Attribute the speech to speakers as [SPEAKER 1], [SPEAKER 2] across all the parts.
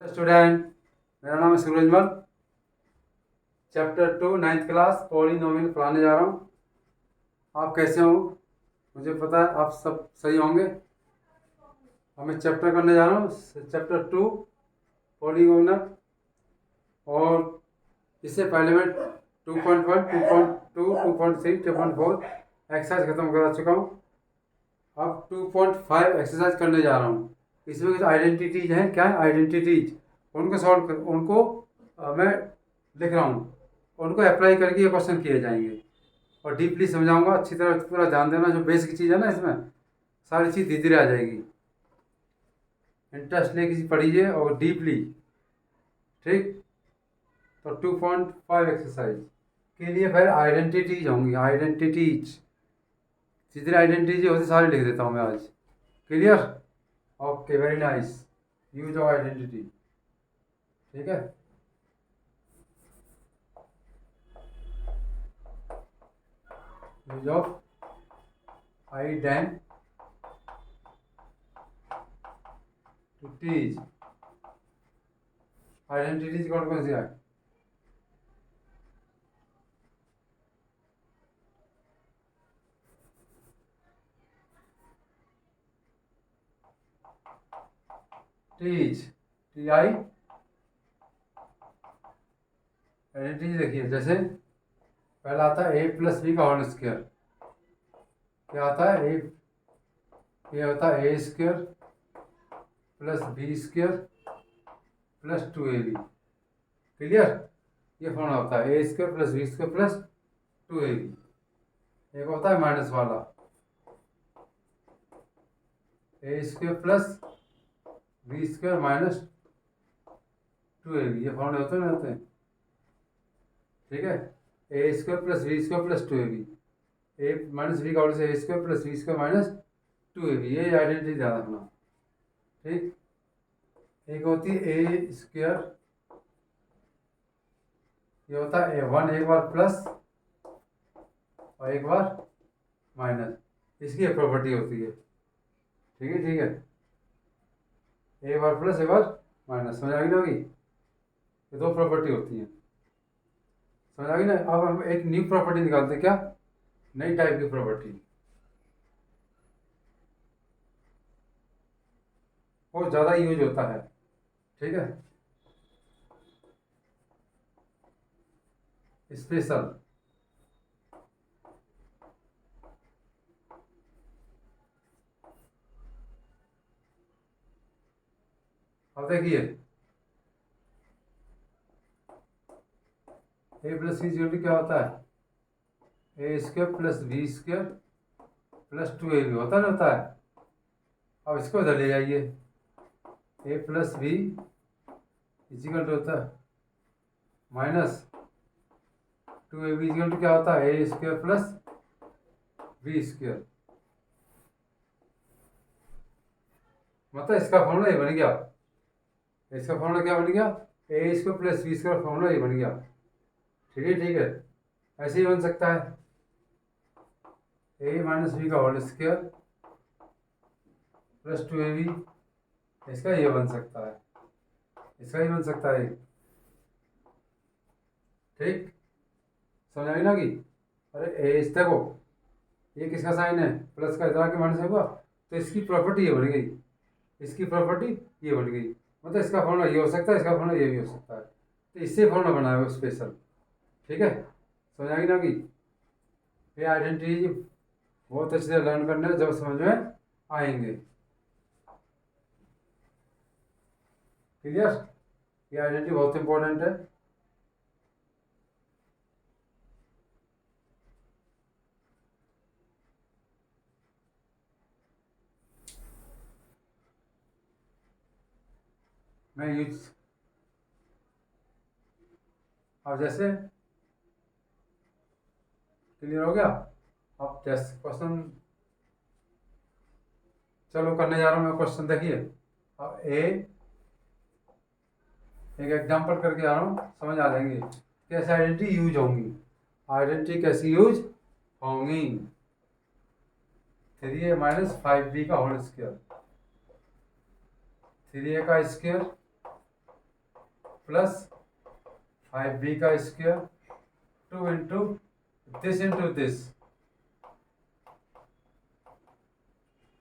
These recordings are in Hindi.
[SPEAKER 1] स्टूडेंट, मेरा नाम है Surajmal. Chapter 2 9th class polynomial पढ़ाने जा रहा हूँ। आप कैसे हो? मुझे पता है आप सब सही होंगे। अब मैं चैप्टर करने जा रहा हूँ, चैप्टर 2 पॉलिनोमियल। और इससे पहले मैं 2.1 2.2 2.3 2.4 एक्सरसाइज खत्म करा चुका हूँ। अब 2.5 एक्सरसाइज करने जा रहा हूँ। इसमें कुछ आइडेंटिटीज हैं। क्या है आइडेंटिटीज? उनको सॉल्व कर, उनको मैं लिख रहा हूँ। उनको अप्लाई करके ये क्वेश्चन किए जाएंगे और डीपली समझाऊंगा। अच्छी तरह पूरा ध्यान देना। जो बेसिक चीज़ है ना, इसमें सारी चीज़ धीरे धीरे आ जाएगी। इंटरेस्ट लेके चीज़ पढ़िए और डीपली। ठीक, तो 2.5 एक्सरसाइज के लिए फिर आइडेंटिटीज होंगी। आइडेंटिटीज जितनी आइडेंटिटीज होती सारी लिख देता हूँ मैं आज। Clear? Okay, very nice. Use of identity. ठीक है, यूज ऑफ आइडेंटिटीज। आइडेंटिटीज कौन कौन सी है? टीज, टी आई आइडेंटिटी देखिए। जैसे पहला आता है ए प्लस बी का होल स्क्वायर। क्या आता है? ये होता है A square plus B square plus 2ab। Clear? ये फॉर्मूला होता है A square plus B square plus 2ab। एक होता है माइनस वाला, A square plus B square minus 2ab। ये फॉर्मूले होते हैं, होते हैं। ठीक है, A square plus B square plus 2ab। A minus B का होल से A square plus B square minus 2ab। ये आइडेंटिटी ध्यान रखना। ठीक, एक होती है ए स्क्वायर, ये होता है a1 एक बार प्लस और एक बार माइनस। इसकी एक प्रॉपर्टी होती है। ठीक है, ठीक है, एक बार प्लस एक बार माइनस। समझ आ गई ना? होगी, ये दो प्रॉपर्टी होती हैं। समझ आ गई ना? अब हम एक न्यू प्रॉपर्टी निकालते हैं। क्या? नई टाइप की प्रॉपर्टी। वो ज़्यादा यूज होता है। ठीक है, स्पेशल। अब देखिए, ए प्लस सी जीरो क्या होता है? A square plus B square plus 2ab होता नहीं होता है? अब इसको इधर ले जाइए। ए प्लस बी इजिकल टू होता है माइनस 2ab इजिकल टू क्या होता है? A square plus B square. मतलब इसका फॉर्मूला ये बन गया। इसका फॉर्मूला क्या बन गया? A square plus B square. Formula ये बन गया। ठीक है, ठीक है, ऐसे ही बन सकता है। ए माइनस बी का होल स्क्वायर प्लस 2ab। इसका ये बन सकता है, इसका ही बन सकता है। ठीक, समझ आई ना? कि अरे ए इस देखो, ये किसका साइन है? प्लस का। इधर के माइनस होगा तो इसकी प्रॉपर्टी ये बन गई। इसकी प्रॉपर्टी ये बन गई। मतलब इसका फॉर्मूला ये हो सकता है, इसका फॉर्मूला ये भी हो सकता है। तो इससे फॉर्मूला बनाया हुआ स्पेशल। ठीक है, समझ आ गई ना? कि ये आइडेंटिटी बहुत अच्छे से लर्न करना है, जब समझ में आएंगे। क्लियर? ये आइडेंटिटी बहुत इंपॉर्टेंट है। मैं यूज, अब जैसे क्लियर हो गया। अब जैसे क्वेश्चन चलो करने जा रहा हूँ मैं। क्वेश्चन देखिए। अब एक एग्जांपल करके आ रहा हूँ, समझ आ जाएंगे कैसे आइडेंटिटी यूज होंगी। आइडेंटिटी कैसी यूज होंगी? 3a माइनस 5b का होल स्क्वायर, 3a का स्क्वायर प्लस 5b का स्क्वायर 2 इंटू दिस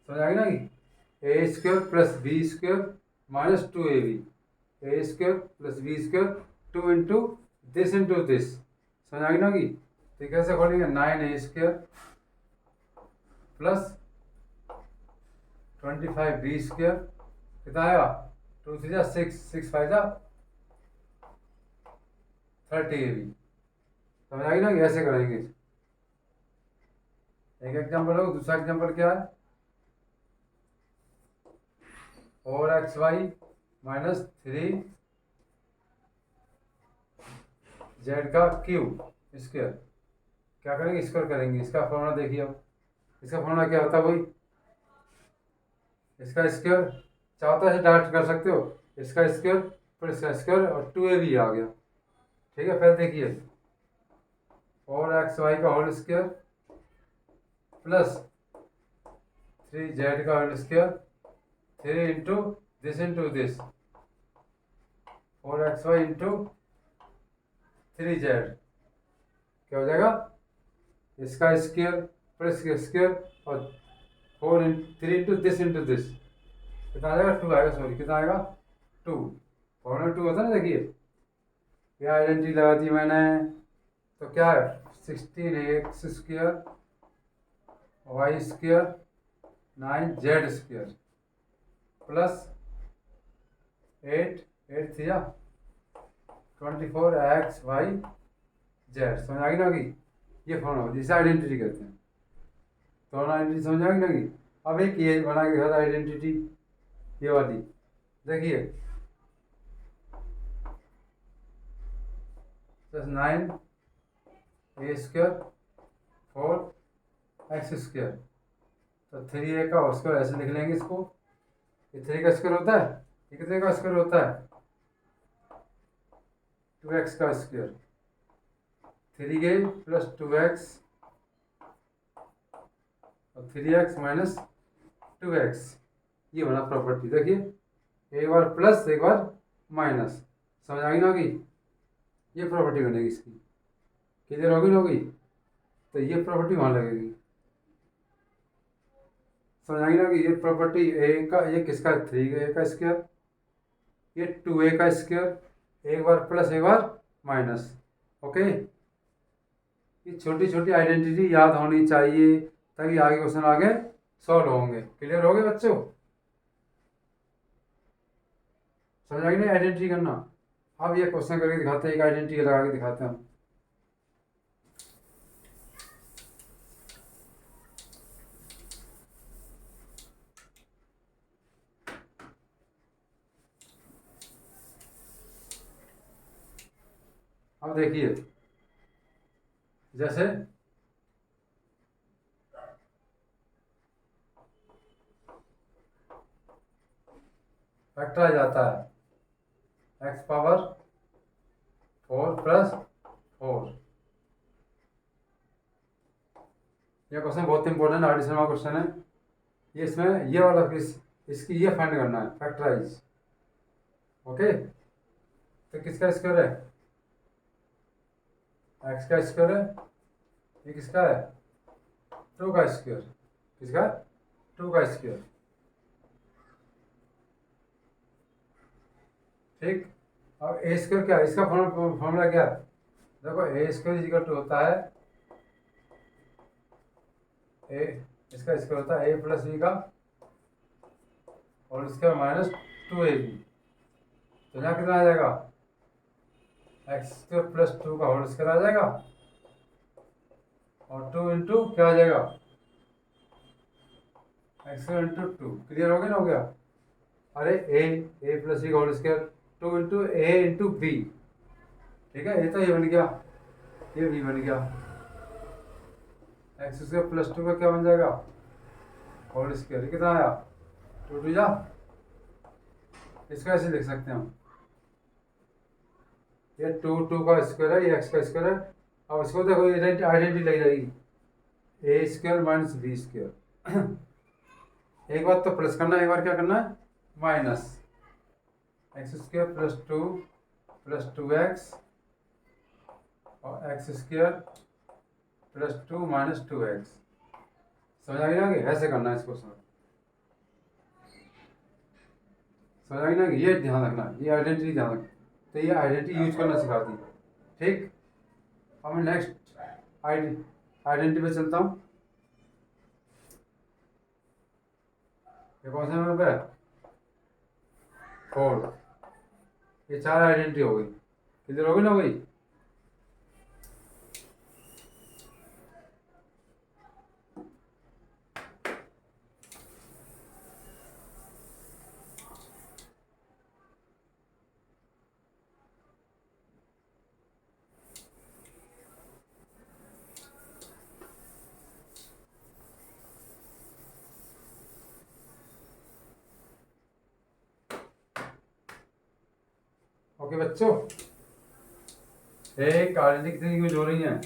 [SPEAKER 1] समझ आ गई ना कि A square plus B square minus 2ab A square plus B square 2 into this समझ आ गई ना कि तो कैसे खोलेंगे 9a square plus 25b square कितना आएगा 2 3 जा 6 6 5 जा 30ab समझ आ गई ना कि ऐसे करेंगे। एक एग्जाम्पल हो, दूसरा एग्जाम्पल क्या है 4xy माइनस 3z का क्यूब स्क्वायर क्या करेंगे स्क्वायर करेंगे। इसका फॉर्मूला देखिए, अब इसका फॉर्मूला क्या होता है भाई, इसका स्क्वायर चाहता है डायरेक्ट कर सकते हो, इसका स्क्वायर फिर इसका स्क्वायर और 2ab आ गया। ठीक है, फिर देखिए 4xy का होल स्क्वायर प्लस 3z का whole square 3 into this 4xy into 3z क्या हो जाएगा, इसका स्क्वायर प्लस इसका स्क्वायर और 3 इंटू दिस कितना आ जाएगा 2 आएगा, सॉरी कितना आएगा 2 फॉर्मूला 2 होता है ना। देखिए क्या आइडेंटिटी लगा दी मैंने, तो क्या है 16x square Y square 9z square plus 8 थी 24xy z समझ आ गई ना कि ये फॉर्मूला जिसे आइडेंटिटी कहते हैं। तो आइडेंटिटी समझ आ गई ना कि अब एक ये बना के दिखा आइडेंटिटी ये वाली देखिए plus 9a square 4x square तो 3a का स्क्वायर ऐसे लिख लेंगे इसको, ये 3 का स्क्वायर होता है, ये कितने का स्क्वायर होता है 2x का स्क्वायर 3a प्लस 2x और 3x माइनस 2x ये बना प्रॉपर्टी। देखिए एक बार प्लस एक बार माइनस समझ आ गई ना कि ये प्रॉपर्टी बनेगी इसकी, क्लियर होगी ना होगी, तो ये प्रॉपर्टी वहाँ लगेगी। समझ आ गई ना कि ये प्रॉपर्टी ए का ये किसका 3a का स्क्वायर ये 2a का स्क्वायर एक बार प्लस एक बार माइनस। ओके, ये छोटी छोटी आइडेंटिटी याद होनी चाहिए तभी आगे क्वेश्चन आगे सॉल्व होंगे। क्लियर हो गए बच्चों, समझ आ गई ना आइडेंटिटी करना। अब ये क्वेश्चन करके दिखाते हैं, एक आइडेंटिटी लगा के दिखाते हैं हम। अब देखिए जैसे फैक्टराइज आता है x पावर 4 प्लस 4। यह क्वेश्चन बहुत इंपॉर्टेंट एडिशन वाला क्वेश्चन है। ये इसमें ये वाला इसकी ये फाइंड करना है फैक्टराइज। ओके, तो किसका स्क्वायर है x का स्क्वायर है, ये किसका है 2 का स्क्वायर, किसका 2 का स्क्वायर। ठीक, अब ए स्क्वायर क्या है, इसका फॉर्मूला क्या है, देखो ए स्क्वायर इक्वल टू होता है ए, इसका स्क्वायर होता है ए प्लस बी का और इसका माइनस 2ab तो यहाँ कितना आ जाएगा एक्स स्क्वायर प्लस 2 का होल स्क्वायर आ जाएगा और 2 इंटू क्या आ जाएगा एक्स स्क्वायर इंटू 2। क्लियर हो गया ना, हो गया। अरे ए प्लस बी का होल स्क्वायर 2 इंटू ए इंटू बी, ठीक है, ये तो ये बन गया, ये बी बन गया। एक्स स्क्वायर प्लस 2 का क्या बन जाएगा होल स्क्वायर, कितना आया 2 2 जा, इसका ऐसे लिख सकते हैं हम, ये 2 का स्क्वायर है, ये एक्स का स्क्वायर है। अब इसको देखो आइडेंटिटी लग जाएगी ए स्क्वायर माइनस बी स्क्वायर। एक बार तो प्लस करना है, एक बार क्या करना है minus, x square plus 2 plus 2x और x square plus 2 minus 2x। समझ आ गया? ऐसे करना है इसको। समझ आ गई ना? ये ध्यान रखना, ये आइडेंटिटी ध्यान रखना। तो ये आइडेंटिटी यूज करना सिखाती है। ठीक, अब मैं नेक्स्ट आइडेंटिटी पे चलता हूँ। ये कौन सा नंबर पे है? 4। ये 4 आइडेंटिटी हो गई। किधर हो गई ना हो गई? ओके बच्चों, एक आइडेंटिटी कितनी यूज हो रही है?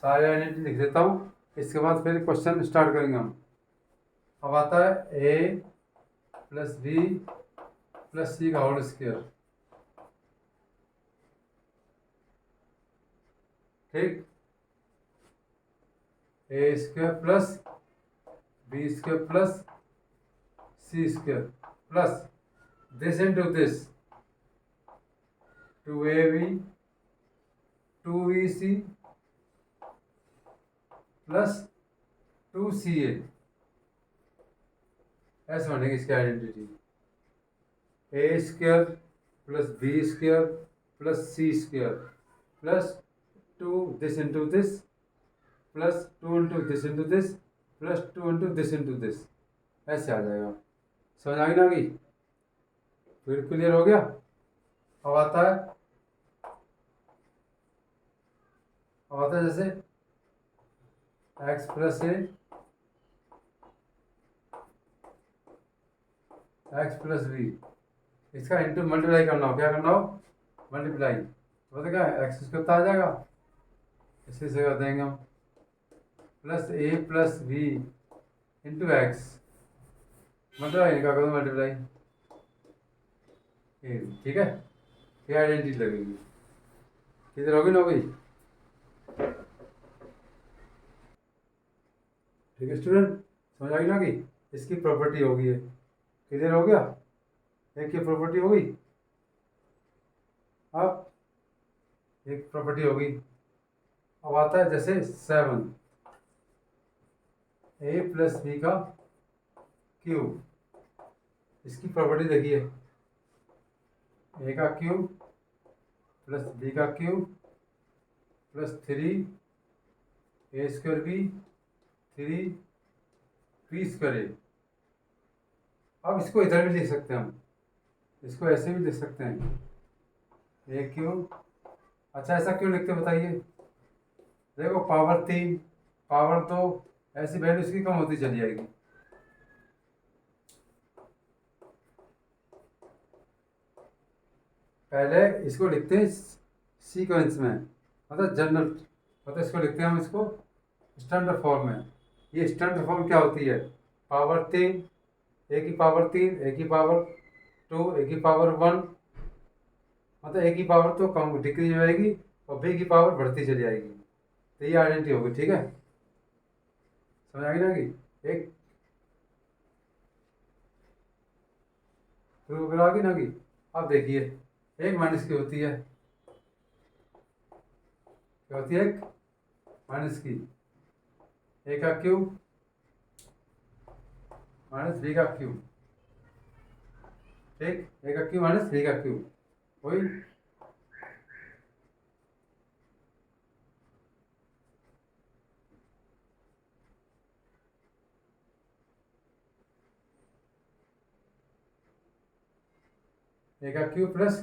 [SPEAKER 1] सारे आइडेंटिटी लिख देता हूँ, इसके बाद फिर क्वेश्चन स्टार्ट करेंगे हम। अब आता है A plus B plus C का होल स्क्वायर। ठीक, A square plus B square plus C square plus this into this 2ab 2bc plus 2ca। ऐसे बनेगी इसकी identity. A square plus B square plus C square plus 2 this into this plus 2 into this into this plus 2 into this into this. ऐसे आ जाएगा। समझ आ गई ना? गई? फिर क्लियर हो गया? अब आता है जैसे एक्स प्लस ए एक्स प्लस बी, इसका इंटू मल्टीप्लाई करना हो। क्या करना हो? मल्टीप्लाई। तो पता क्या है? एक्स स्क्वायर आ जाएगा, इसी से कर देंगे हम। Plus A plus B into X, multiply का करो मल्टीप्लाई। ठीक है, ये आइडेंटिटी लगेगी। किधर होगी ना होगी? ठीक है स्टूडेंट, समझ आ गई ना? कि इसकी प्रॉपर्टी होगी है। किधर हो गया? एक की प्रॉपर्टी होगी। अब एक प्रॉपर्टी होगी। अब आता है जैसे 7 ए प्लस बी का क्यूब। इसकी प्रॉपर्टी देखिए, ए का क्यूब प्लस बी का क्यूब प्लस 3 ए स्क्वायर बी 3 बी स्क्वायर ए। अब इसको इधर भी लिख सकते हैं हम, इसको ऐसे भी लिख सकते हैं, ए क्यूब। अच्छा, ऐसा क्यों लिखते बताइए? देखो, पावर 3 पावर 2 ऐसी वैल्यू इसकी कम होती चली जाएगी। पहले इसको लिखते हैं सीक्वेंस में, मतलब जनरल, मतलब इसको लिखते हैं हम इसको स्टैंडर्ड फॉर्म में। ये स्टैंडर्ड फॉर्म क्या होती है? पावर 3 ए की पावर 3 ए की पावर 2 ए की पावर 1, मतलब ए की पावर तो कम डिक्रीज हो जाएगी और बी की पावर बढ़ती चली जाएगी। तो ये आइडेंटिटी होगी। ठीक है, समझ आ गई ना? कि एक तो आ गई ना? कि अब देखिए, एक माइनस की होती है। क्या होती है? एक माइनस की, ए का क्यूब माइनस बी का क्यूब। ठीक, ए का क्यूब माइनस बी का क्यूब वही। ए का क्यूब प्लस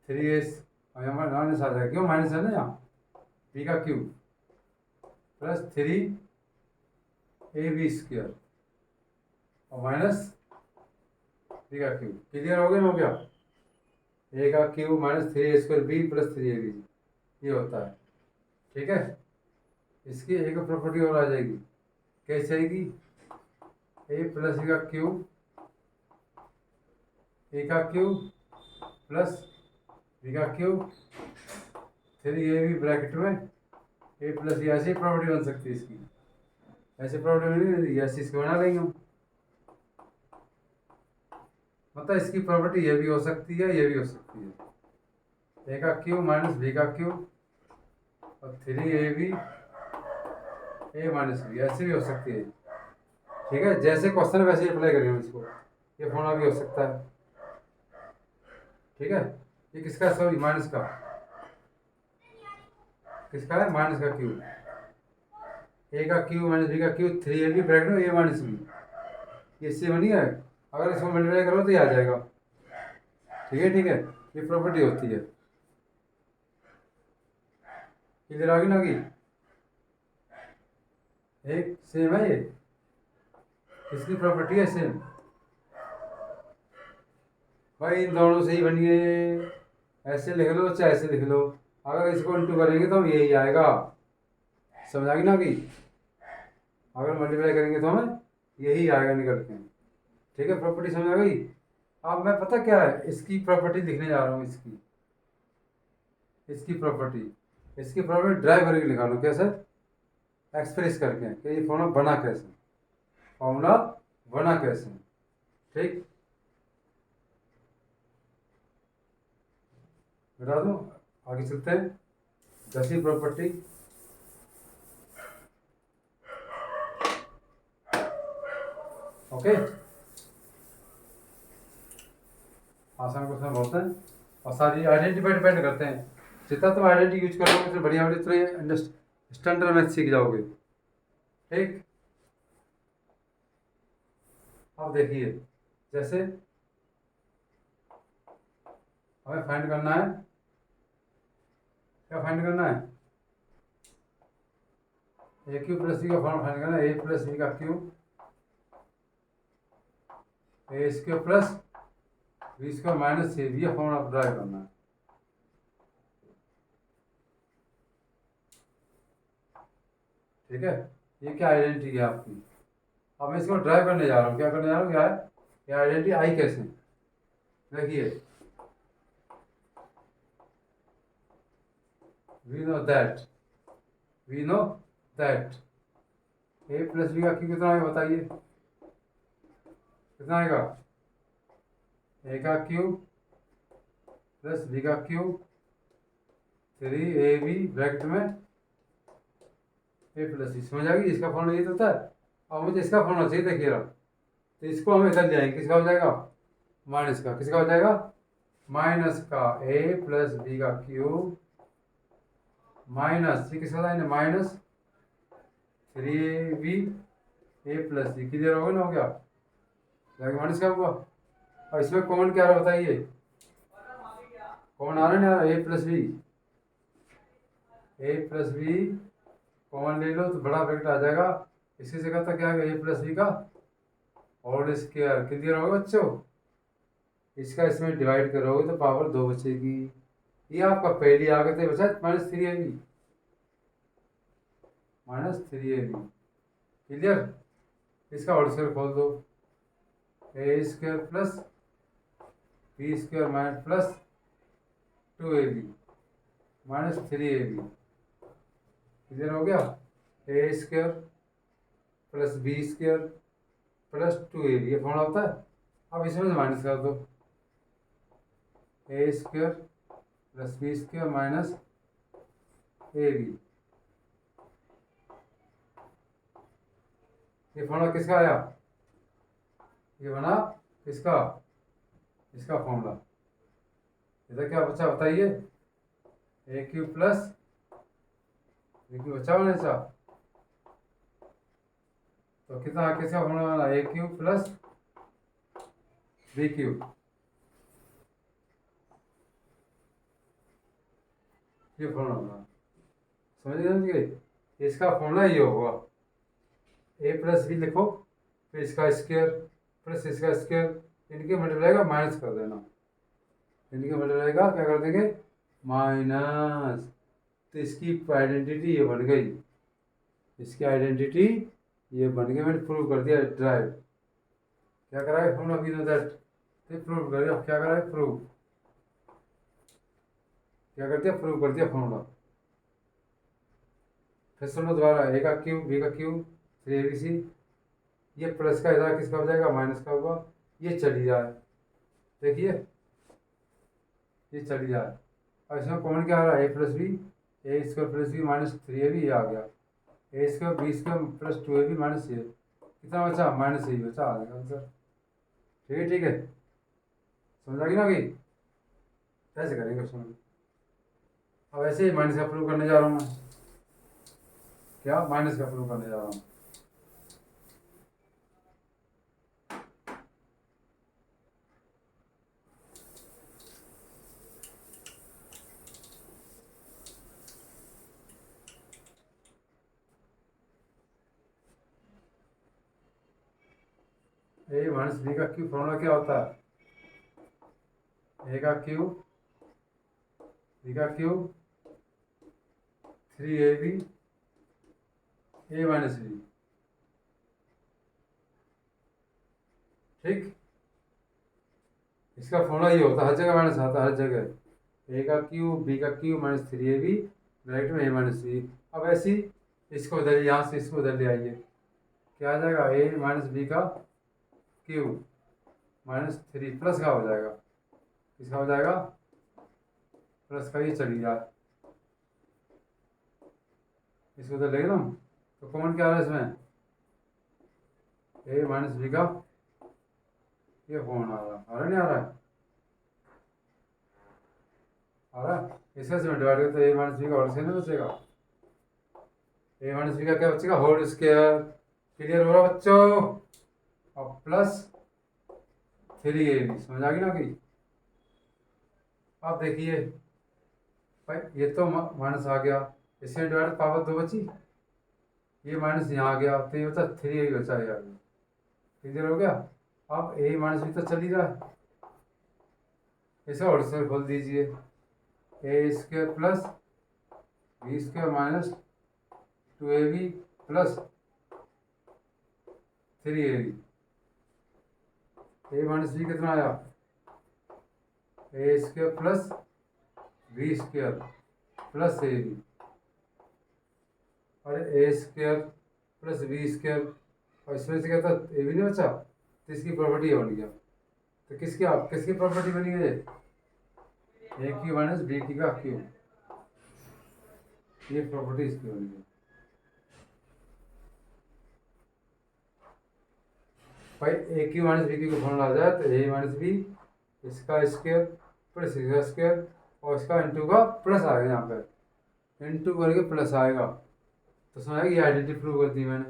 [SPEAKER 1] 3s, माइनस आ जाएगा, क्यों माइनस है ना यहाँ। बी का क्यूब प्लस 3ab स्क्वायर और माइनस बी का क्यूब। क्लियर हो गया? हो गया? ए का cube minus 3a square B plus 3ab, ये होता है। ठीक है, इसकी एक प्रॉपर्टी और आ जाएगी। कैसे आएगी? ए प्लस ए का क्यूब प्लस बी का क्यूब 3ab ब्रैकेट में ए प्लस ये ऐसी प्रॉपर्टी बन सकती है इसकी, ऐसी प्रॉपर्टी नहीं, ऐसी इसको बना लेंगे हम। मतलब इसकी प्रॉपर्टी ये भी हो सकती है, ये भी हो सकती है। ए का क्यूब माइनस बी का क्यूब और 3ab ए माइनस बी, ऐसी भी हो सकती है। ठीक है, जैसे क्वेश्चन वैसे ही अप्लाई करेंगे इसको। ये फॉर्मूला भी हो सकता है। ठीक है, ये किसका है? सॉरी, माइनस का। किसका है? माइनस का क्यूब। ए का क्यूब माइनस बी का क्यूब 3ab ब्रैकेट में ए माइनस बी, ये इससे बनी है। अगर इसको मल्टीप्लाई करो तो ये आ जाएगा। ठीक है, ठीक है, ये प्रॉपर्टी होती है। किधर आ गई ना? एक सेम है ये, इसकी प्रॉपर्टी है सेम। भाई इन दोनों से ही बनी है, ऐसे लिख लो चाहे ऐसे लिख लो। अगर इसको इंटू करेंगे तो यही आएगा। समझ आ गई ना? कि अगर मल्टीप्लाई करेंगे तो हमें यही आएगा निकल के। ठीक है, प्रॉपर्टी समझ आ गई? अब मैं पता क्या है इसकी प्रॉपर्टी लिखने जा रहा हूँ। इसकी प्रॉपर्टी ड्राइव करके निकालो। कैसे? एक्सप्रेस करके कि ये फॉर्मूला बना कैसे। ठीक, बता दो, आगे चलते हैं। 10वीं प्रॉपर्टी, ओके। आसान क्वेश्चन बहुत हैं और सारी आइडेंटिटी पर डिपेंड करते हैं। जितना तुम आइडेंटिटी यूज करोगे उतनी बढ़िया बढ़िया स्टैंडर्ड मैथ सीख जाओगे। ठीक, अब देखिए, जैसे हमें फाइंड करना है, क्या फाइंड करना है? ए क्यूब प्लस बी का फॉर्म फाइंड करना है। ए प्लस बी का cube A square plus B square minus A B formula derive करना है। ठीक है, ये क्या आइडेंटिटी है आपकी। अब मैं इसको ड्राइव करने जा रहा हूँ। क्या करने जा रहा हूँ? क्या है ये आइडेंटिटी? आई कैसे? देखिए, we know that A plus B का क्यूब कितना है बताइए? कितना आएगा? ए का क्यूब प्लस बी का क्यूब 3ab ब्रैकेट में ए प्लस बी। समझ आ गई? इसका फॉर्मूला ये तो होता है। अब मुझे इसका फॉर्मूला चाहिए। देखिए रहा, तो इसको हम इधर ले आएंगे। किसका हो जाएगा? माइनस का। किसका हो जाएगा? माइनस का ए प्लस बी का क्यूब माइनस, ये किसका था? माइनस 3ab ए प्लस बी। क्लियर हो गया ना? हो गया, जाके माइनस का हुआ। और इसमें कॉमन क्या आ रहा है बताइए? कॉमन आ रहा है ना? ए प्लस बी कॉमन ले लो तो बड़ा ब्रैकेट आ जाएगा। इसी जगह तक क्या है? ए प्लस बी का होल स्क्वायर। क्लियर होगा बच्चों? इसका इसमें डिवाइड करोगे तो पावर 2 बचेगी। ये आपका पहली आ गए थे बचा -3ab। क्लियर? इसका होल स्क्वायर खोल दो। A square plus B square minus plus 2ab -3ab। Clear हो गया? A square plus B square plus 2ab ये फॉर्मूला होता है। अब इसमें से माइनस कर दो। A square plus B square minus A B, ये फॉर्मूला किसका आया? ये बना किसका? इसका फॉर्मूला। इधर क्या बचा बताइए? ए क्यूब प्लस बी क्यूब बचा होने सा, तो कितना किसका फॉर्मूला बना? ए क्यूब प्लस बी क्यूब, ये फॉर्मूला बना। समझ गए? इसका फॉर्मूला ये होगा। ए प्लस बी लिखो, फिर इसका स्क्वायर प्लस इसका स्क्वायर, इनके मल्टीप्लाई का माइनस कर देना। इनके मल्टीप्लाई का क्या कर देंगे? माइनस। तो इसकी आइडेंटिटी ये बन गई। इसकी आइडेंटिटी ये बन गई। मैंने प्रूव कर दिया ड्राइव। क्या करा है? Formula we know that, prove कर दिया। क्या करा है? प्रूव। क्या कर दिया, प्रूव कर दिया फॉर्मूला। फिर सुनो दोबारा, ए का क्यूब बी का क्यूब 3abc, ये प्लस का इधर किसका हो जाएगा, माइनस का होगा, ये चली जाए, देखिए ये चली जाए। और इसमें कॉमन क्या आ रहा है, A plus B, A square plus B minus 3ab ये आ गया, A square B square plus 2ab minus ये, कितना बचा, माइनस ए बचा, आ जाएगा आंसर। ठीक है, समझ आ गई ना कि कैसे करेंगे क्वेश्चन। अब ऐसे ही माइनस का प्रूव करने जा रहा हूँ मैं, क्या माइनस का प्रूव करने जा रहा हूँ। ए माइनस बी का क्यूब फॉर्मूला क्या होता है, ए का क्यूब बी का cube 3ab A minus B, ठीक। इसका फॉर्मूला ये होता है, हर जगह माइनस आता है, हर जगह ए का क्यूब बी का क्यूब माइनस 3ab ब्रैकेट में ए माइनस बी। अब ऐसी इसको उधर, यहाँ से इसको उधर ले आइए, क्या आ जाएगा, ए माइनस बी का क्यूब माइनस 3 प्लस का हो जाएगा, किसका हो जाएगा, प्लस का, ये चली जाए, इसको उधर ले ना, तो कॉमन क्या आ रहा है इसमें, ए माइनस बी का ये कॉमन आ रहा है, नहीं आ रहा है, आ रहा है। इसका से डिवाइड करते तो ए माइनस बी का होल स्क्वायर नहीं बचेगा, ए माइनस बी का क्या बचेगा, होल स्क्वायर। क्लियर हो रहा बच्चों, और प्लस 3ab, समझ आ गई ना कि। अब देखिए भाई, ये तो माइनस आ गया, इससे डिवाइड पावर 2 बची, ये माइनस यहाँ आ गया, तो ये बचा 3ab बचा यार, क्लियर हो गया। अब ए माइनस बी तो चल ही रहा है, इसे और स्क्वायर खोल दीजिए, A square plus B square minus 2ab plus 3ab, A minus B कितना आया, A square plus B square plus A B, और A square plus B square, और इसमें से क्या था, ए बी नहीं बचा, तो इसकी प्रॉपर्टी बन गया, तो किसकी प्रॉपर्टी बनी है, ए क्यू माइनस बी की का क्यू, ये प्रॉपर्टी इसकी बनी है भाई। ए क्यू माइनस बी क्यू को फॉर्मूला आ जाए तो ए माइनस बी, इसका स्क्वायर प्लस इसका स्क्वायर, और इसका इंटू का प्लस आएगा, यहाँ पर इंटू करके प्लस आएगा, तो समझ आएगी, आइडेंटिटी प्रूव कर दी मैंने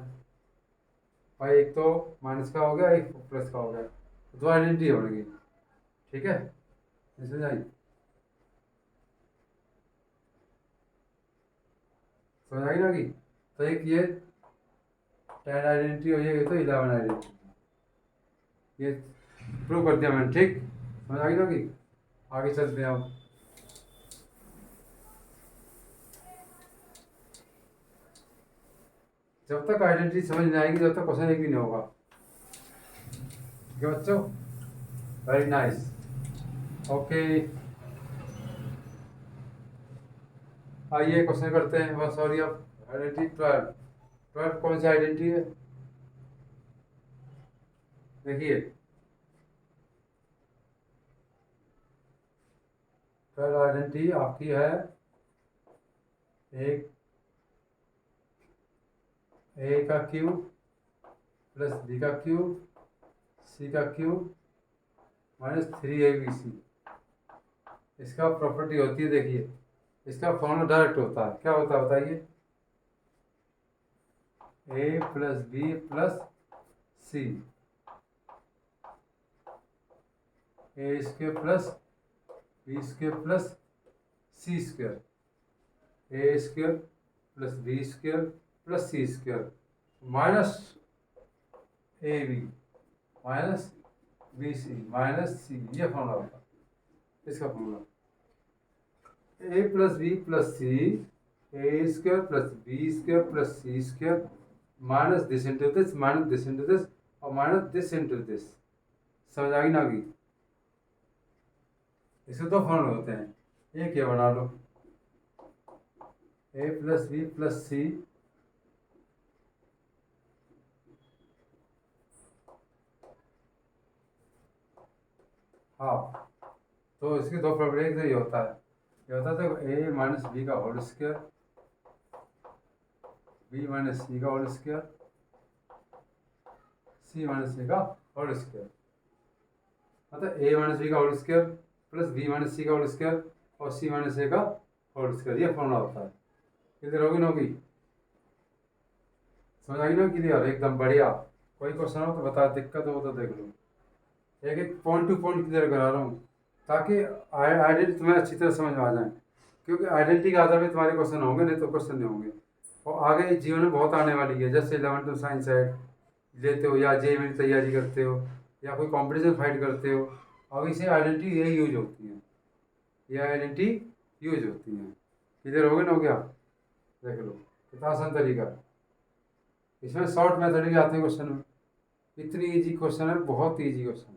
[SPEAKER 1] भाई। एक तो माइनस का हो गया, एक प्लस का हो गया, तो 2 आइडेंटिटी होगी, ठीक है, समझ आई, समझ आई ना कि। तो एक ये 10 आइडेंटिटी हो जाएगी, तो 11 आइडेंटिटी, ये प्रूव कर दिया मैंने, ठीक, समझ आ गई ना कि। आगे चलते हैं अब, जब तक आइडेंटिटी समझ नहीं आएगी जब तक क्वेश्चन एक भी नहीं होगा, ठीक है बच्चों, वेरी नाइस, ओके। आइए क्वेश्चन करते हैं, बस सॉरी, अब आइडेंटिटी 12 कौन सी आइडेंटिटी है, देखिए 12 आइडेंटिटी आपकी है, एक ए का क्यूब प्लस बी का क्यूब सी का क्यूब माइनस 3abc, इसका प्रॉपर्टी होती है, देखिए इसका फॉर्मूला डायरेक्ट होता है, क्या होता है बताइए, A plus B plus C, A square plus B square plus C square, A square plus B square plus C square minus A B minus B C minus C, ये फॉर्मूला होता है, इसका formula A plus B plus C, A square plus B square plus C square minus this into this minus this into this और माइनस दिस इंटू दिस, समझ आ गई ना कि। इसके 2 फॉर्मूले होते हैं, एक ये बना लो, ए प्लस बी प्लस सी हाफ। तो इसकी दो प्रॉपर्टी, एक तो ये होता है, ये होता है तो ए माइनस बी का whole square, B minus C का whole square, C minus C का होल स्क्वायर, मतलब ए माइनस बी का whole square plus B minus C का होल स्क्वायर और सी माइनस ए का होल स्क्वायर, ये फॉर्मूला होता है। क्लियर होगी ना? होगी? समझ आई ना? क्लियर? एकदम बढ़िया। कोई क्वेश्चन हो तो बता, दिक्कत हो तो देख लो। एक एक पॉइंट टू पॉइंट क्लियर करा रहा हूँ ताकि आइडेंटिटी तुम्हें अच्छी तरह समझ में आ जाए, क्योंकि आइडेंटिटी के आधार पर तुम्हारे क्वेश्चन होंगे, नहीं तो क्वेश्चन नहीं होंगे। और आगे जीवन में बहुत आने वाली है, जैसे 11th साइंस एड लेते हो या जे में तैयारी करते हो या कोई कंपटीशन फाइट करते हो, अब इसे आइडेंटिटी यही यूज होती है, ये आइडेंटिटी यूज होती है। क्लियर हो गया ना? हो गया? देख लो कितना आसान तरीका, इसमें शॉर्ट मेथड भी आते हैं क्वेश्चन में, इतनी इजी क्वेश्चन है, बहुत इजी क्वेश्चन।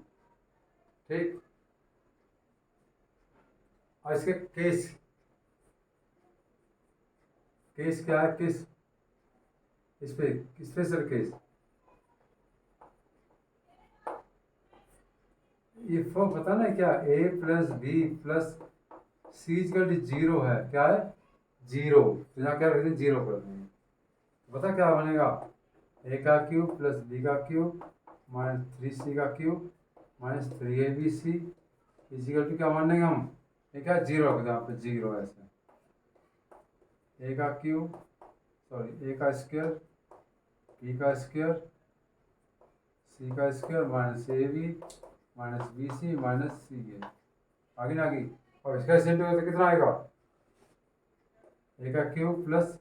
[SPEAKER 1] ठीक, और इसके केस, केस क्या है? किस इस पे स्पेशल केस, ये फॉर्म पता ना क्या, A plus B plus C equal to zero है, क्या है? जीरो। तो यहाँ क्या रख दें? जीरो कर देंगे, पता क्या बनेगा? ए का क्यूब प्लस बी का क्यूब माइनस 3c का cube minus 3abc is equal to क्या मानेंगे हम? ये क्या? जीरो रख दें यहाँ पे, जीरो ऐसे, ए का क्यूब सॉरी ए का स्क्वायर बी का स्क्वायर सी का square minus A B minus B C minus C A, आगे ना आगे। और इसका सेंटर तो कितना आएगा? ए का क्यूब प्लस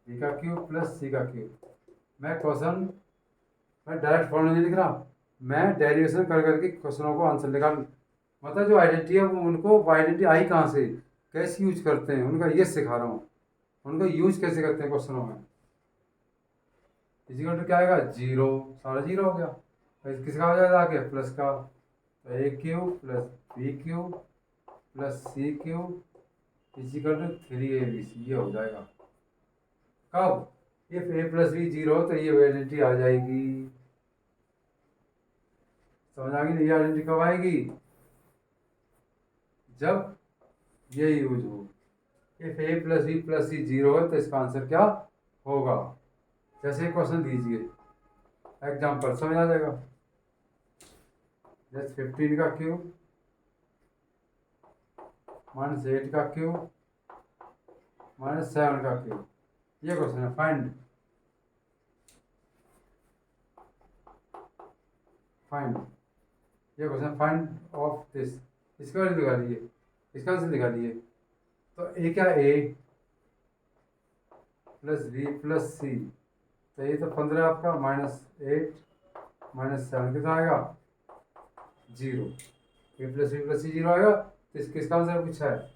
[SPEAKER 1] बी का क्यूब प्लस सी का क्यूब। मैं क्वेश्चन मैं डायरेक्ट फॉर्मूला नहीं लिख रहा, मैं डेरिवेशन कर करके क्वेश्चनों को आंसर निकाल, मतलब जो आइडेंटिटी है वो उनको आइडेंटिटी आई कहाँ से, कैसे यूज करते हैं, उनका ये सिखा रहा हूँ, उनका यूज कैसे करते हैं क्वेश्चनों में। इजिकल टू क्या आएगा? जीरो, सारा जीरो हो गया। तो किसका हो जाएगा आगे? प्लस का, तो A cube plus B cube plus C cube equal to 3abc, ये हो जाएगा। कब? If A plus B zero तो ये आइडेंटिटी आ जाएगी। समझ आ गई? नहीं? ये आइडेंटिटी कब आएगी? जब ये यूज हो। If A plus B plus C zero है तो इसका आंसर क्या होगा? जैसे क्वेश्चन दीजिए, एग्जाम्पल समझ आ जाएगा। जैसे 15 का क्यूब माइनस 8 का क्यूब माइनस 7 का क्यूब, ये क्वेश्चन है। फाइंड फाइंड ये क्वेश्चन, फाइंड ऑफ दिस, इसका वैल्यू निकालिए, इसका आंसर निकालिए। तो ए क्या? ए प्लस बी प्लस सी, तो ये तो 15 आपका माइनस 8 माइनस 7 कितना आएगा? जीरो। ए plus B plus C zero आएगा, तो किसका आंसर पूछा है?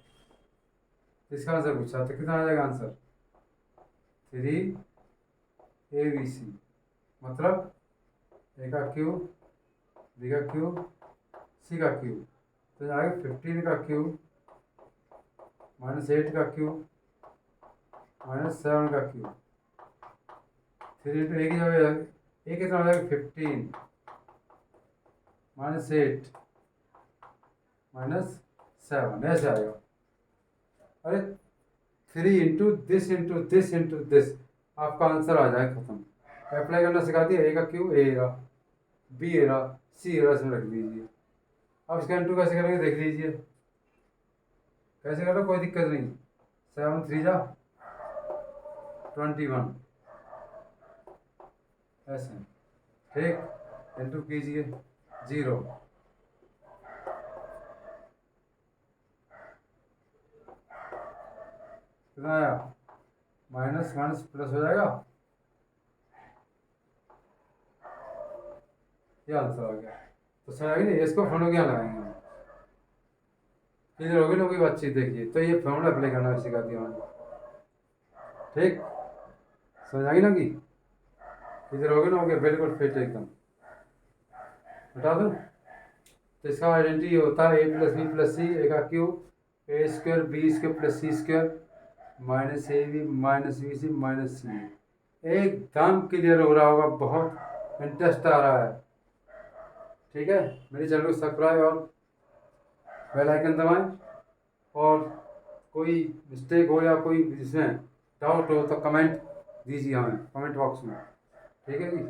[SPEAKER 1] इसका आंसर पूछा तो कितना आ जाएगा आंसर? 3abc, मतलब ए का क्यूब बी का क्यूब सी का क्यूब, तो आएगा 15 का क्यूब माइनस 8 का क्यूब माइनस 7 का क्यूब, 3 इंटू एक ही जगह, एक कितना हो जाएगा? 15 माइनस 8 माइनस 7, ऐसे आएगा। अरे 3 इंटू दिस, आपका आंसर आ जाए, खत्म। अप्लाई करना सिखा दिया। ए का क्यूब ए रहा, बी ए रहा, सी ए रहा, इसमें रख दीजिए। अब इसका इंटू कैसे करेंगे देख लीजिए, कैसे करो, कोई दिक्कत नहीं। 7 3 जा 21 ऐसे, ठीक। इंटू कीजिए, जीरो, कितना आया? माइनस माइनस प्लस हो जाएगा, ये आंसर आ गया। तो समझ आ गई नहीं? इसको फॉर्मूला क्या लगाएंगे हम? क्लियर होगी ना? कोई बातचीत देखिए, तो ये फॉर्मूला अप्लाई करना सिखा दिया मैंने, ठीक। समझ आ गई ना? कि क्लियर होगी ना? हो गया, बिल्कुल फिट एकदम। बता दूँ? तो इसका आइडेंटिटी होता है A plus B plus C, A का cube A square B square plus C square minus A B minus B C minus C. एकदम क्लियर हो रहा होगा, बहुत इंटरेस्ट आ रहा है। ठीक है, मेरे चैनल को सब्सक्राइब और बेल आइकन दबाएं। और कोई मिस्टेक हो या कोई इसमें डाउट हो तो कमेंट दीजिए हमें कमेंट बॉक्स में। ठीक है जी,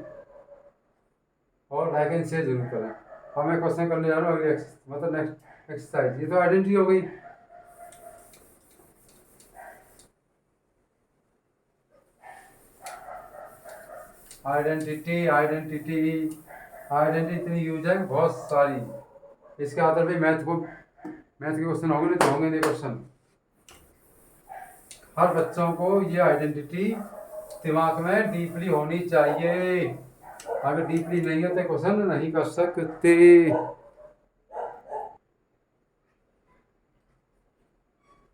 [SPEAKER 1] और लाइक एंड शेयर जरूर करें। और मैं क्वेश्चन करने जा रहा हूँ अगले मतलब नेक्स्ट एक्सरसाइज। ये तो आइडेंटिटी हो गई। आइडेंटिटी आइडेंटिटी आइडेंटिटी इतनी यूज है बहुत सारी। इसके आधार पे मैथ के क्वेश्चन होंगे, नहीं तो होंगे नहीं क्वेश्चन। हर बच्चों को ये आइडेंटिटी दिमाग में डीपली होनी चाहिए। अगर डीपली नहीं है तो क्वेश्चन नहीं कर सकते।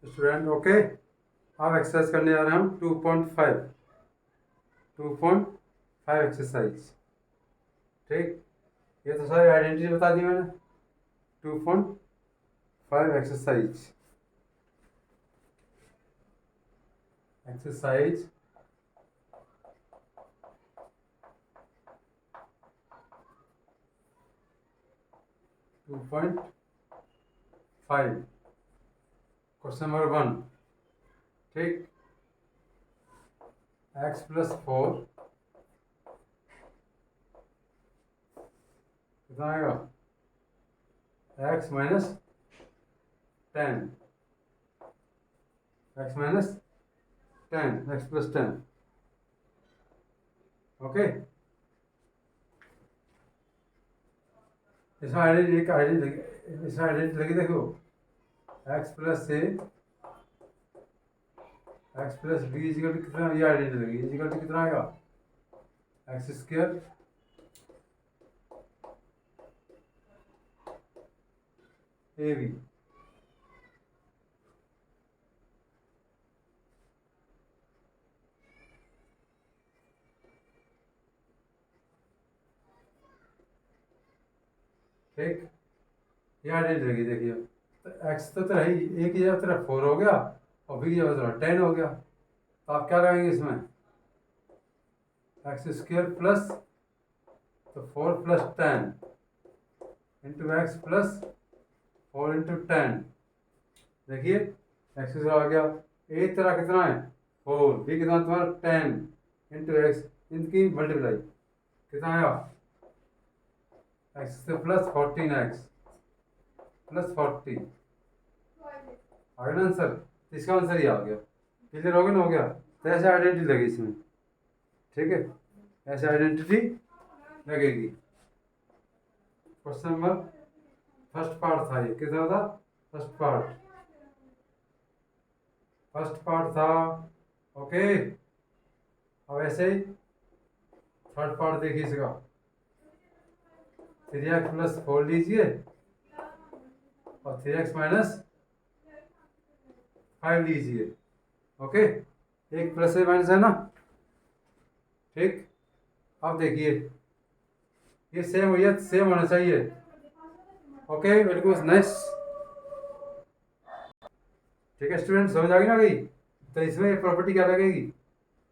[SPEAKER 1] स्टूडेंट ओके, अब एक्सरसाइज करने जा रहे हैं हम 2.5 एक्सरसाइज। ठीक, ये तो सारी आइडेंटिटी बता दी मैंने। 2.5 एक्सरसाइज 2.5 क्वेश्चन नंबर 1। ठीक, x+4 कितना आएगा? x minus 10 x+10 okay. इसमें आइडेंटिटी लगी देखो, x+b इजिकल टू कितना, ये आइडेंटिटी लगी, इजिकल टू कितना आएगा? x² ab। ठीक, ये आइडेंटिटी लगी देखिए। तो x तो तेरा ही एक की जगह तेरा 4 हो गया और b की जगह तेरा 10 हो गया। तो आप क्या लगाएंगे इसमें? x² प्लस तो 4 + 10 इंटू x प्लस 4 इंटू 10। देखिए x² आ गया। a तेरा कितना है? 4, b कितना तुम्हारा 10 इंटू x, इनकी मल्टीप्लाई कितना आया? x से प्लस 14x प्लस 40 आ गया ना आंसर। इसका आंसर ही आ गया। क्लियर हो गया ना? हो गया। तो ऐसे आइडेंटिटी लगी इसमें। ठीक है, ऐसे आइडेंटिटी लगेगी। क्वेश्चन नंबर फर्स्ट पार्ट था, ये कितना था? फर्स्ट पार्ट था। ओके, अब ऐसे ही थर्ड पार्ट देखिए इसका। 3x प्लस 4 लीजिए और 3x माइनस 5 लीजिए। ओके, एक प्लस है माइनस है ना। ठीक, अब देखिए ये सेम होना चाहिए। ओके, बिल्कुल नेक्स्ट। ठीक है स्टूडेंट, समझ आ गई ना गई? तो इसमें ये प्रॉपर्टी क्या लगेगी?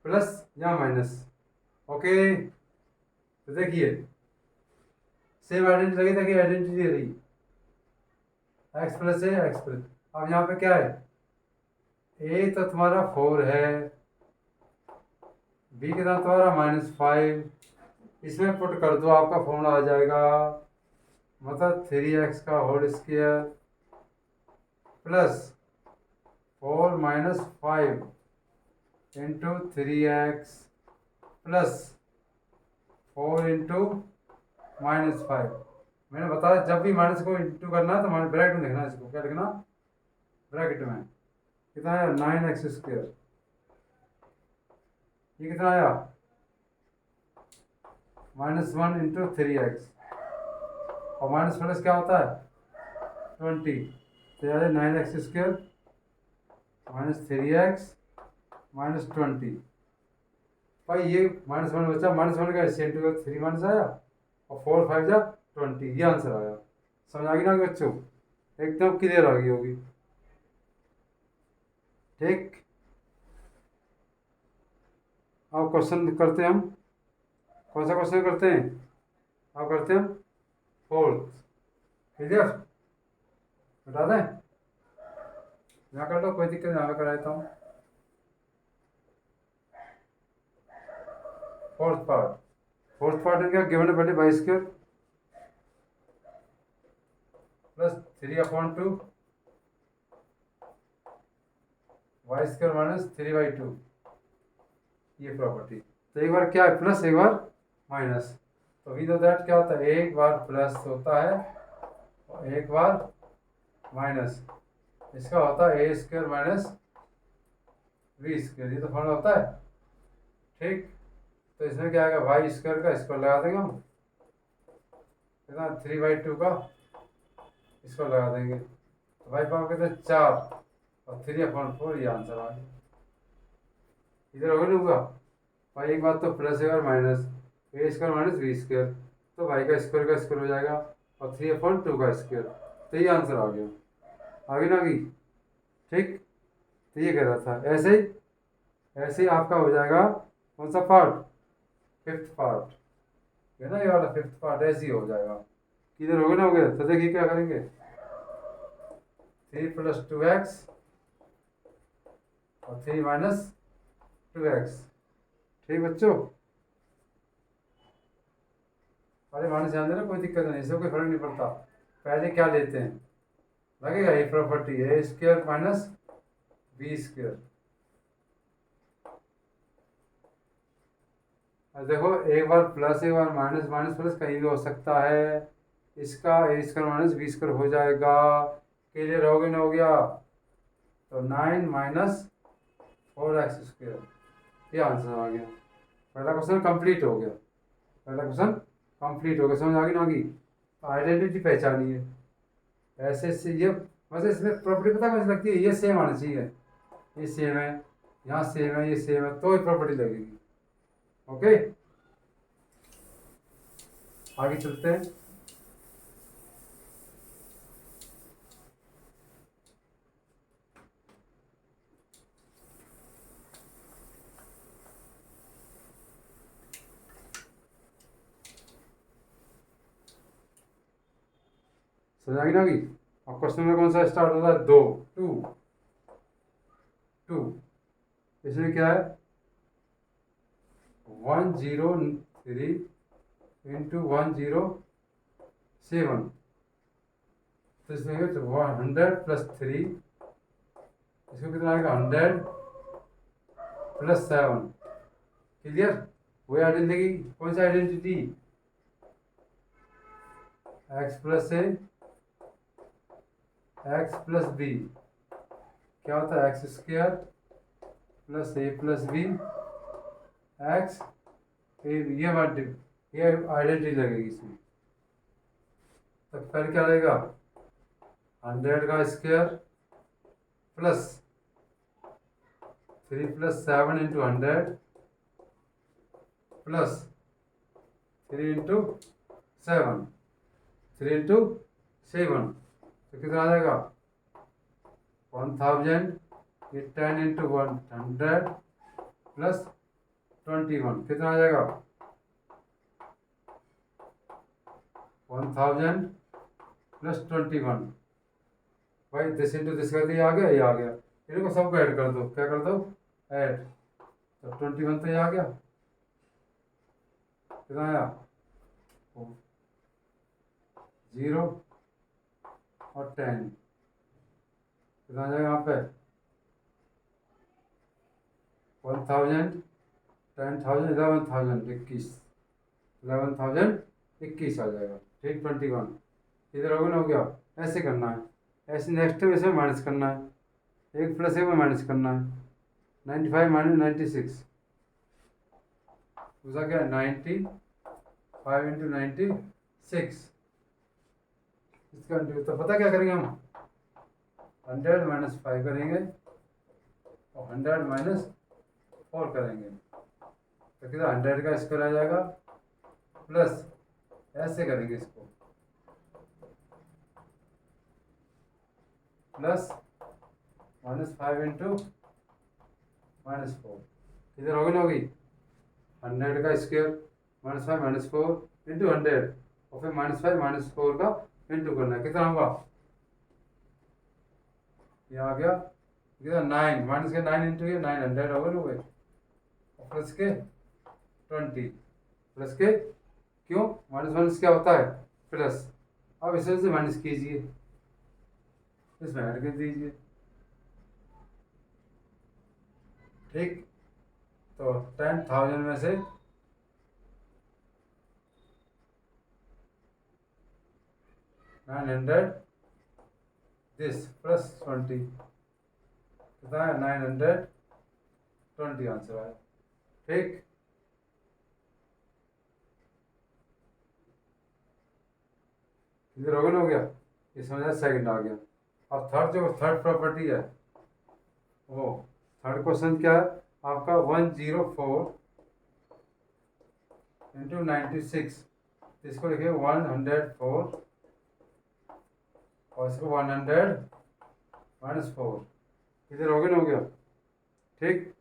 [SPEAKER 1] प्लस या माइनस। ओके, तो देखिए सेम आइडेंटिटी लगी था कि आइडेंटिटी रही। x प्लस है x प्लस। अब यहाँ पे क्या है? a तो तुम्हारा 4 है, b के साथ तुम्हारा -5। इसमें पुट कर दो, आपका फॉर्मूला आ जाएगा। मतलब 3x का whole square plus 4 - 5 into 3x plus 4 into -5। मैंने बताया जब भी माइनस को इंटू करना है तो ब्रैकेट में लिखना है। इसको क्या लिखना? ब्रैकेट में। कितना आया? 9x²। ये कितना आया? -1 इंटू 3x और माइनस प्लस क्या होता है? 20। तो यार 9x² -3x -20। भाई ये -1 बचा, -1 का इंटू 3 माइनस आया और 4 5 जा 20। ये आंसर आया। समझ आ गई ना बच्चों? एकदम क्लियर आ गई होगी। ठीक। अब क्वेश्चन करते हैं हम। कौन सा क्वेश्चन करते हैं? अब करते हैं फोर्थ। क्लियर? बता दें? यहाँ कर लो, कोई दिक्कत नहीं, यहाँ कर देता हूँ। फोर्थ पार्ट इनका गिवन है, पहले Y square plus 3/2 Y square minus 3/2, ये प्रॉपर्टी। तो एक बार क्या है प्लस, एक बार माइनस। तो वी दो दैट क्या होता है, एक बार प्लस होता है और एक बार माइनस। इसका होता है A square minus we square, ये तो फॉर्मूला होता है। ठीक। तो इसमें क्या आएगा, वाई स्क्वायर का स्क्वायर लगा देंगे हम, कितना 3/2 का इसको लगा देंगे। तो वाई पावर कितना 4 और 3/4, ये आंसर आ गया। इधर होगा नहीं होगा भाई, एक बात तो प्लस है और माइनस, ए स्क्वायर माइनस बी स्क्वायर, तो वाई का स्क्वायर हो जाएगा और 3/2 का स्क्वायर, तो ये आंसर आ गया। आगे ना आगे? ठीक। तो ये कह रहा था ऐसे ही आपका हो जाएगा कौन सा पार्ट, फिफ्थ पार्ट है ना, ये वाला फिफ्थ पार्ट ऐसे ही हो जाएगा। किधर हो गया ना, हो गया। तो देखिए क्या करेंगे, 3 + 2x और 3 - 2x। ठीक बच्चों? अरे माइनस ध्यान देना, कोई दिक्कत नहीं, इससे कोई फर्क नहीं पड़ता। पहले क्या लेते हैं, लगेगा ये प्रॉपर्टी ए स्क्वायर माइनस बी स्क्वायर। देखो एक बार प्लस एक बार माइनस, माइनस प्लस कहीं भी हो सकता है। इसका ए स्क्वायर माइनस बी स्क्वायर हो जाएगा। क्लियर हो गया ना, हो गया? तो 9 - 4x², ये आंसर आ गया। पहला क्वेश्चन कंप्लीट हो गया, पहला क्वेश्चन कंप्लीट हो गया। समझ आ गई ना? आ गई? आइडेंटिटी पहचानी है ऐसे से ये, वैसे इसमें प्रॉपर्टी पता मुझे लगती है ये सेम आना चाहिए, ये सेम है, यहाँ सेम है, ये सेम है, तो ये प्रॉपर्टी लगेगी। ओके, आगे चलते हैं। समझ आ गई ना? आ गई? और क्वेश्चन में कौन सा स्टार्ट होता है, 2 2 2। इसमें क्या है, 103 × 107। तो इसमें 100 + 3, इसको कितना आएगा, 100 + 7। क्लियर? वही आइडेंटिटी, कौन सी identity, x + a x + b, क्या होता है, x² + a + b x a b, ये आइडेंटिटी लगेगी इसमें। तो फिर क्या लगेगा, 100 का स्क्वायर प्लस 3 + 7 × 100 प्लस 3 × 7, 3 × 7, तो कितना आ जाएगा, 1000। ये 10 × 100 प्लस 21, कितना आ जाएगा, 1000 + 21। भाई दिस इंटू दिस कर दिया, आ गया, ये आ गया। इनको सबको ऐड कर दो, क्या कर दो, ऐड। तो 21 तो ये आ गया, कितना आया, 0 और 10, कितना आ जाएगा यहाँ पे, 1000 10,000 11,000 21 आ जाएगा। ठीक, 21 इधर हो गया ना, हो गया। ऐसे करना है, ऐसे नेक्स्ट में इसमें माइनस करना है, एक प्लस एक में माइनस करना है। 95 - 96, उसका क्या है, 95 × 96। इसका तो पता क्या करेंगे हम, 100 - 5 करेंगे और 100 - 4 करेंगे, तो कितना 100 का स्क्वायर आ जाएगा, प्लस ऐसे करेंगे इसको, प्लस -5 × -4 किधर होगी ना होगी 100 का स्क्वायर -5 -4 इंटू 100 और फिर -5 -4 का इंटू करना है, कितना होगा ये आ गया कितना 9 माइनस के 9 इंटू ये 900 होगा ना भाई और प्लस के 20 प्लस के क्यों माइनस क्या होता है प्लस। अब इसे से माइनस कीजिए इसमें ऐड कर दीजिए ठीक। तो 10,000 में से 900 दिस प्लस 20 कितना है 920 आंसर आया ठीक। क्लियर हो गया ये समझ सेकंड आ गया। अब थर्ड जो थर्ड प्रॉपर्टी है वो थर्ड क्वेश्चन क्या है आपका 104 इंटू 96 इसको लिखिए 104 और इसको 100 -4 किधर हो गया ठीक।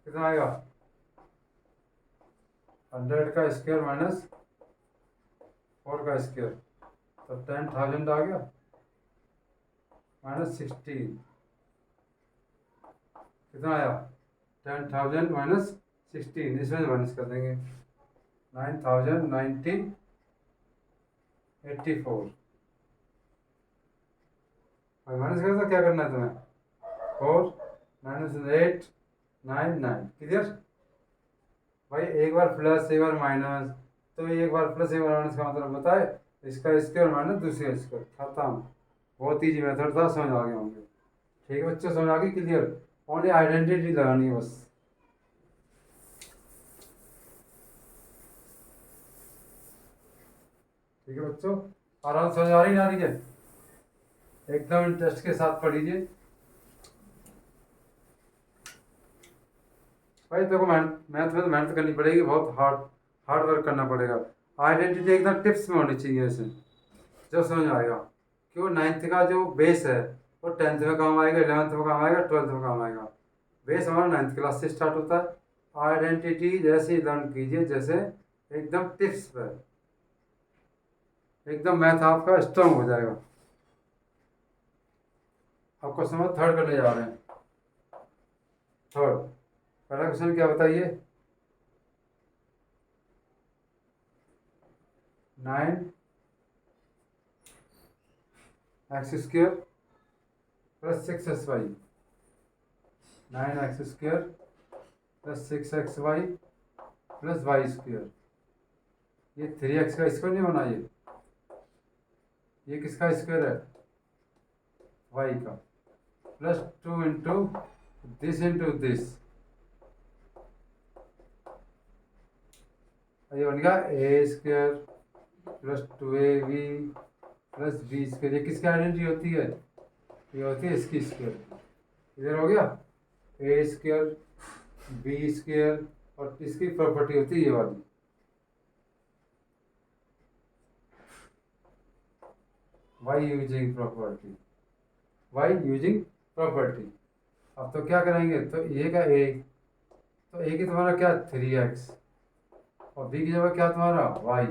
[SPEAKER 1] कितना आएगा 100 का स्क्वायर माइनस 4 का स्क्वायर तो 10,000 आ गया -16 कितना आया 10,000 -16 इसमें माइनस कर देंगे 9,084 माइनस करता क्या करना है तुम्हें 4 -8 9 9 क्लियर भाई एक बार प्लस एक बार माइनस तो एक बार प्लस एक बार माइनस का मतलब बताए इसका स्क्वायर माइनस दूसरे स्क्वायर खत्म। बहुत ईजी मेथड था समझ आ गए होंगे ठीक है बच्चों समझ आ गई क्लियर। ओनली आइडेंटिटी लगानी है बस ठीक है बच्चों आराम समझ आ रही ना रही है एकदम इंटरेस्ट के साथ पढ़िए भाई देखो मैथ में तो मेहनत करनी पड़ेगी बहुत हार्ड वर्क करना पड़ेगा। आइडेंटिटी एकदम टिप्स में होनी चाहिए ऐसे जो समझ आएगा कि वो 9th का जो बेस है वो 10th में काम आएगा 11th में काम आएगा 12th में काम आएगा। बेस हमारा 9th क्लास से स्टार्ट होता है। आइडेंटिटी जैसे लर्न कीजिए जैसे एकदम टिप्स पर एकदम मैथ आपका स्ट्रांग हो जाएगा। अब क्वेश्चन नंबर थर्ड करने जा रहे हैं। थर्ड पहला क्वेश्चन क्या बताइए 9x² plus 6xy 9x² plus 6xy plus y² ये 3x का स्क्वायर नहीं होना ये किसका स्क्वायर है y का प्लस 2 इंटू दिस ये बन गया a² plus 2ab plus b² ये किसकी आइडेंटिटी होती है ये होती है इसकी स्क्वायर इधर हो गया a² b² और इसकी प्रॉपर्टी होती है ये वाली y यूजिंग प्रॉपर्टी। अब तो क्या करेंगे तो a का a तो a की तुम्हारा क्या 3x और b की जगह क्या तुम्हारा y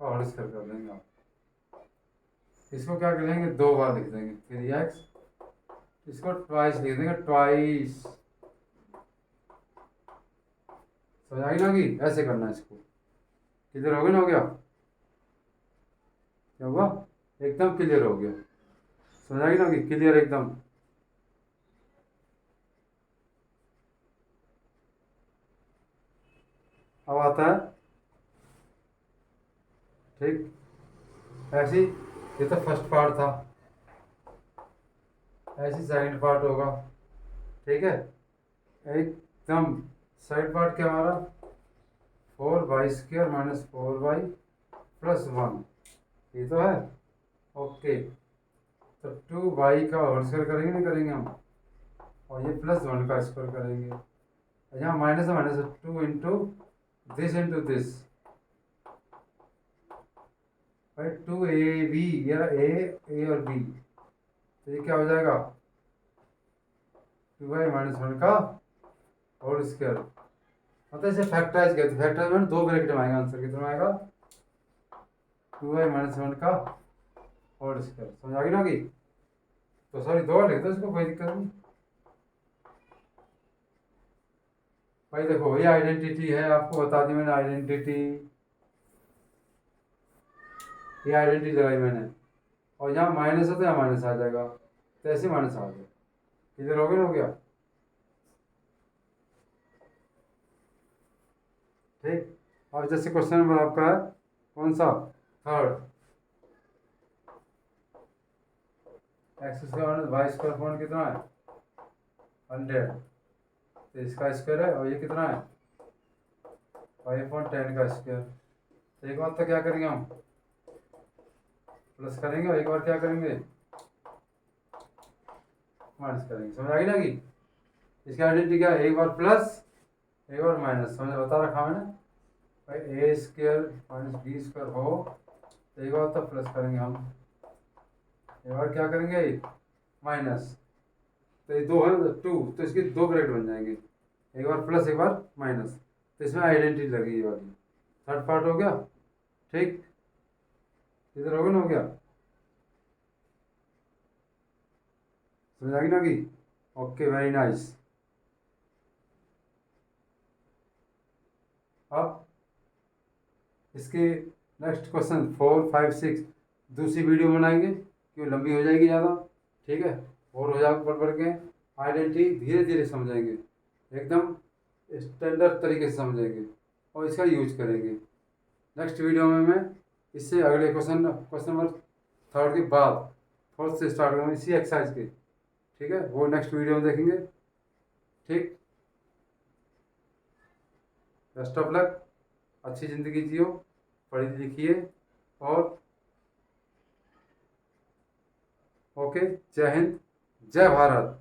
[SPEAKER 1] और इसका कर देंगे आप इसको क्या करेंगे 2 बार लिख देंगे 3x इसको ट्वाइस लिख देंगे ट्वाइस समझ आई ना कि ऐसे करना है इसको किधर हो गया ना हो गया क्या हुआ एकदम क्लियर हो गया समझ आई ना कि क्लियर एकदम। अब आता है ठीक ऐसी ये तो फर्स्ट पार्ट था ऐसी सेकंड पार्ट होगा ठीक है एकदम साइड पार्ट क्या हमारा 4y² माइनस 4y प्लस 1 ये तो है ओके तो 2y का होल स्क्वायर करेंगे नहीं करेंगे हम और ये प्लस 1 का स्क्वायर करेंगे यहाँ माइनस है माइनस 2 इंटू दिस भाई 2ab या a और b तो ये क्या हो जाएगा 2y-1 का होल स्क्वायर, मतलब इसे फैक्टराइज करते, फैक्टराइज में 2 ब्रैकेट में आएगा आंसर, कितना आएगा 2y-1 का होल स्क्वायर। समझ आ गई ना कि, तो सॉरी 2 लिख दो इसको, कोई दिक्कत नहीं। भाई देखो ये आइडेंटिटी है, आपको बता दी मैंने आइडेंटिटी, ये आइडेंटिटी लगाई मैंने, और यहाँ माइनस है तो यहाँ माइनस आ जाएगा, तो ऐसे माइनस आ जाएगा, इधर हो गया ठीक। और जैसे क्वेश्चन नंबर आपका है कौन सा, third, X square minus Y square upon कितना है 100, तो इसका स्क्वायर है, और ये कितना है वाई अपॉन 10 का स्क्वायर। तो एक बार तो क्या करेंगे हम प्लस करेंगे, और एक बार क्या करेंगे माइनस करेंगे। समझ आ गई ना कि इसकी आइडेंटिटी क्या है, एक बार प्लस एक बार माइनस, समझ बता रखा मैंने भाई, ए स्क्वायर माइनस बी स्क्वायर हो, तो एक बार तो प्लस करेंगे हम, एक बार क्या करेंगे माइनस, तो ये 2 है 2, तो इसके 2 ब्रैकेट बन जाएंगे, एक बार प्लस एक बार माइनस, तो इसमें आइडेंटिटी लगी ये वाली। थर्ड पार्ट हो गया ठीक, इधर हो गया ना, हो गया, समझ आ गई ना कि, ओके वेरी नाइस। अब इसके नेक्स्ट क्वेश्चन 4, 5, 6 दूसरी वीडियो बनाएंगे, क्यों लंबी हो जाएगी ज़्यादा, ठीक है, और हो जाएगा पढ़ पढ़ के, आइडेंटिटी धीरे धीरे समझेंगे, एकदम स्टैंडर्ड तरीके से समझेंगे, और इसका यूज करेंगे। नेक्स्ट वीडियो में मैं इससे अगले क्वेश्चन नंबर थर्ड के बाद फोर्थ से स्टार्ट करूँगा इसी एक्सरसाइज के, ठीक है, वो नेक्स्ट वीडियो में देखेंगे ठीक। बेस्ट ऑफ लक, अच्छी ज़िंदगी जियो, पढ़ी लिखिए, और ओके, जय हिंद, जय भारत।